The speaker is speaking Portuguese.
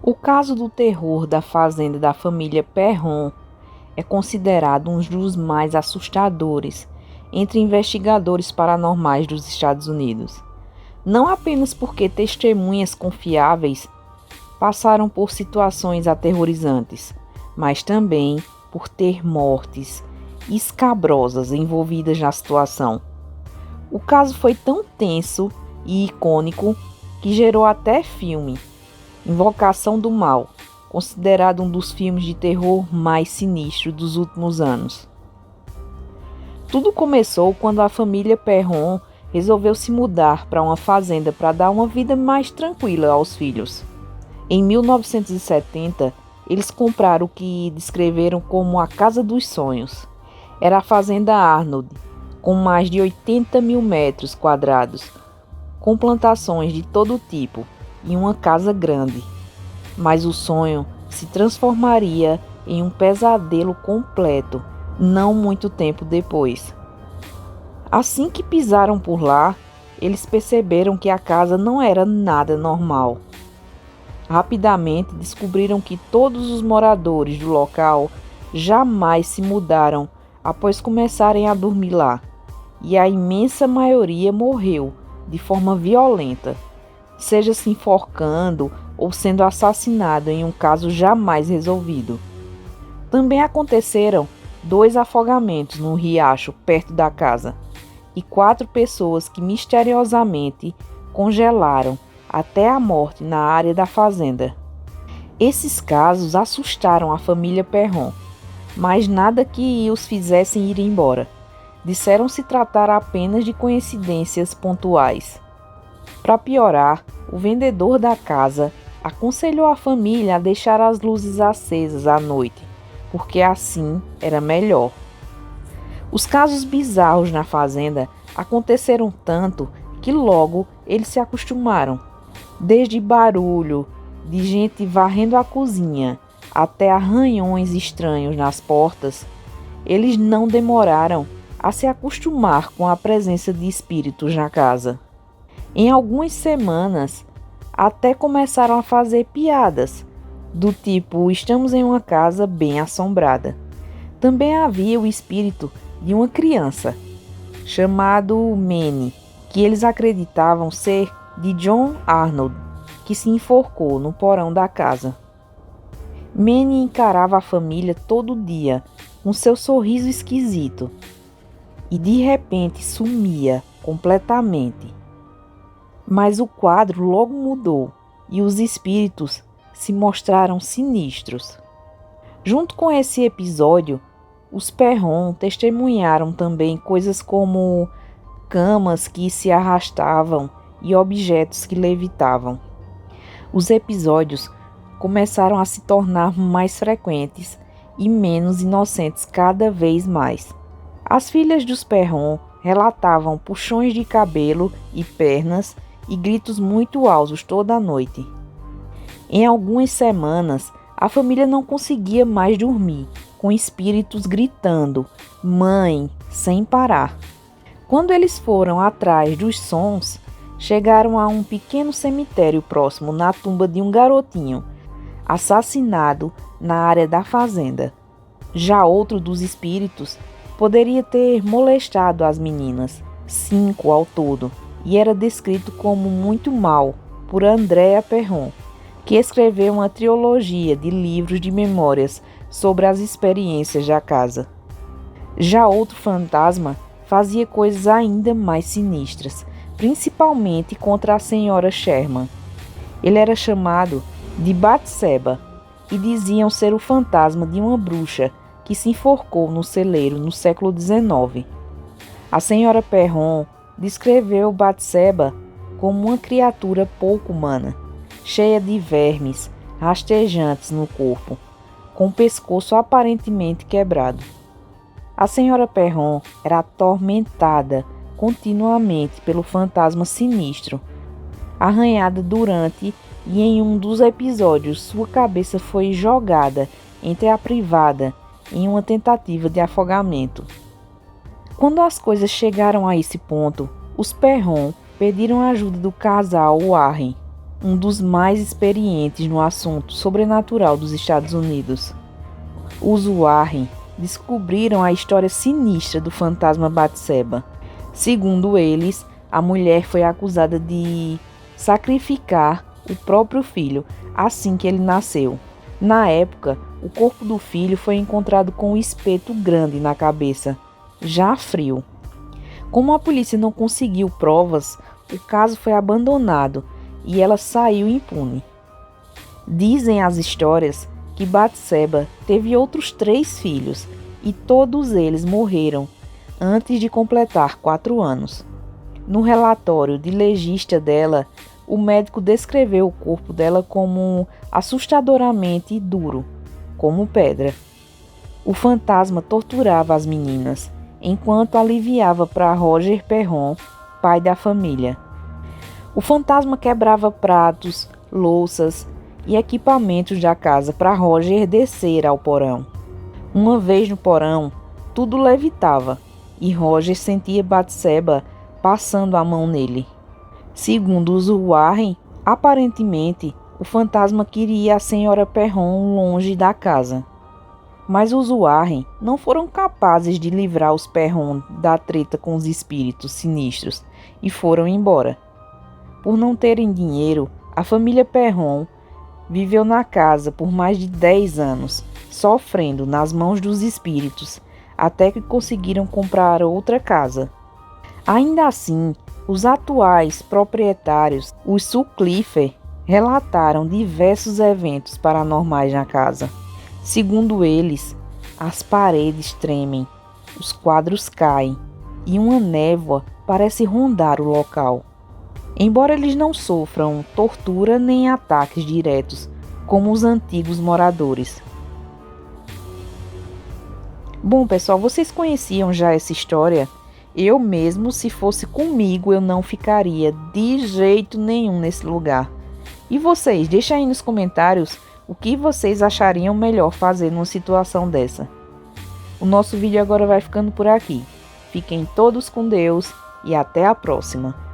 O caso do terror da fazenda da família Perron é considerado um dos mais assustadores entre investigadores paranormais dos Estados Unidos. Não apenas porque testemunhas confiáveis passaram por situações aterrorizantes, mas também por ter mortes escabrosas envolvidas na situação. O caso foi tão tenso e icônico que gerou até filme, Invocação do Mal, considerado um dos filmes de terror mais sinistros dos últimos anos. Tudo começou quando a família Perron resolveu se mudar para uma fazenda para dar uma vida mais tranquila aos filhos. Em 1970, eles compraram o que descreveram como a Casa dos Sonhos. Era a Fazenda Arnold, com mais de 80 mil metros quadrados, com plantações de todo tipo e uma casa grande. Mas o sonho se transformaria em um pesadelo completo, não muito tempo depois. Assim que pisaram por lá, eles perceberam que a casa não era nada normal. Rapidamente descobriram que todos os moradores do local jamais se mudaram após começarem a dormir lá, e a imensa maioria morreu de forma violenta, seja se enforcando ou sendo assassinado em um caso jamais resolvido. Também aconteceram 2 afogamentos no riacho perto da casa e 4 pessoas que misteriosamente congelaram até a morte na área da fazenda. Esses casos assustaram a família Perron, mas nada que os fizessem ir embora. Disseram se tratar apenas de coincidências pontuais. Para piorar, o vendedor da casa aconselhou a família a deixar as luzes acesas à noite, porque assim era melhor. Os casos bizarros na fazenda aconteceram tanto que logo eles se acostumaram. Desde barulho de gente varrendo a cozinha até arranhões estranhos nas portas, eles não demoraram a se acostumar com a presença de espíritos na casa. Em algumas semanas, até começaram a fazer piadas, do tipo: estamos em uma casa bem assombrada. Também havia o espírito de uma criança, chamado Manny, que eles acreditavam ser de John Arnold, que se enforcou no porão da casa. Manny encarava a família todo dia, com seu sorriso esquisito, e de repente sumia completamente. Mas o quadro logo mudou e os espíritos se mostraram sinistros. Junto com esse episódio, os Perron testemunharam também coisas como camas que se arrastavam e objetos que levitavam. Os episódios começaram a se tornar mais frequentes e menos inocentes cada vez mais. As filhas dos Perron relatavam puxões de cabelo e pernas e gritos muito altos toda a noite. Em algumas semanas, a família não conseguia mais dormir, com espíritos gritando "mãe" sem parar. Quando eles foram atrás dos sons, chegaram a um pequeno cemitério próximo na tumba de um garotinho, assassinado na área da fazenda. Já outro dos espíritos poderia ter molestado as meninas, 5 ao todo, e era descrito como muito mau por Andrea Perron, que escreveu uma trilogia de livros de memórias sobre as experiências da casa. Já outro fantasma fazia coisas ainda mais sinistras, principalmente contra a senhora Sherman. Ele era chamado de Batseba e diziam ser o fantasma de uma bruxa que se enforcou no celeiro no século XIX. A senhora Perron descreveu Batseba como uma criatura pouco humana, cheia de vermes rastejantes no corpo, com o pescoço aparentemente quebrado. A senhora Perron era atormentada continuamente pelo fantasma sinistro. Arranhada durante e em um dos episódios, sua cabeça foi jogada entre a privada em uma tentativa de afogamento. Quando as coisas chegaram a esse ponto, os Perron pediram a ajuda do casal Warren, um dos mais experientes no assunto sobrenatural dos Estados Unidos. Os Warren descobriram a história sinistra do fantasma Batseba. Segundo eles, a mulher foi acusada de sacrificar o próprio filho assim que ele nasceu. Na época, o corpo do filho foi encontrado com um espeto grande na cabeça, já frio. Como a polícia não conseguiu provas, o caso foi abandonado e ela saiu impune. Dizem as histórias que Batseba teve outros 3 filhos e todos eles morreram antes de completar 4 anos. No relatório de legista dela, o médico descreveu o corpo dela como assustadoramente duro, como pedra. O fantasma torturava as meninas, enquanto aliviava para Roger Perron, pai da família. O fantasma quebrava pratos, louças e equipamentos da casa para Roger descer ao porão. Uma vez no porão, tudo levitava e Roger sentia Batseba passando a mão nele. Segundo os Warren, aparentemente, o fantasma queria a senhora Perron longe da casa. Mas os Warren não foram capazes de livrar os Perron da treta com os espíritos sinistros e foram embora. Por não terem dinheiro, a família Perron viveu na casa por mais de 10 anos, sofrendo nas mãos dos espíritos, até que conseguiram comprar outra casa. Ainda assim, os atuais proprietários, os Sutcliffe, relataram diversos eventos paranormais na casa. Segundo eles, as paredes tremem, os quadros caem e uma névoa parece rondar o local. Embora eles não sofram tortura nem ataques diretos, como os antigos moradores. Bom, pessoal, vocês conheciam já essa história? Eu mesmo, se fosse comigo, eu não ficaria de jeito nenhum nesse lugar. E vocês, deixem aí nos comentários o que vocês achariam melhor fazer numa situação dessa. O nosso vídeo agora vai ficando por aqui. Fiquem todos com Deus e até a próxima.